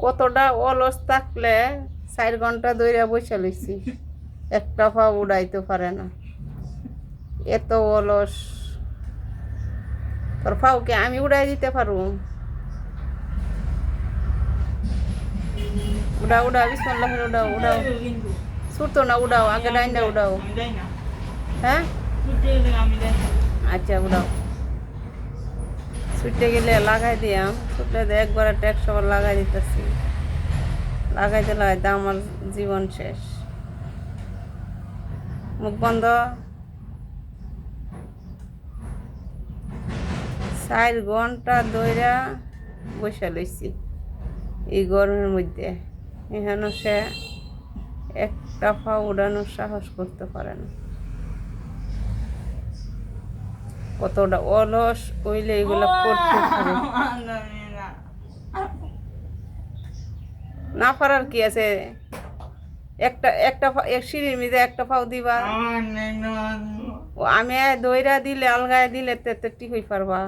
কতটা অলস থাকলে 4 ঘন্টা ধরে বসে লইছি, একটা পা উড়াইতে পারে না, এত অলস। তোর পাওকে আমি উড়াই দিতে পারবো? উড়াও উড়াও, বিসমিল্লাহ উড়াও উড়াও। ছুটতো না, উড়াও আগে, ডাইনা উড়াও। হ্যাঁ আচ্ছা উড়াও। ছুটতে গেলে লাগাই দিয়াম, ছুটলে একবার একটা 100 বার লাগাই দিতেছি, লাগাইতে লাগাইতে আমার জীবন শেষ। মুখ বন্ধ। 4 ঘন্টা ধইরা বসে লইছি এই গরমের মধ্যে, এখানে সে একটা পা উড়ানোর সাহস করতে পারে না। কতটা অলস হইলে এগুলো করতে পারে। না পারার কি আছে, একটা একটা সিঁড়ির মধ্যে একটা পাও দিবা। ও আমি দইরা দিলে, আলগায় দিলে তে ঠিক হই পারবা।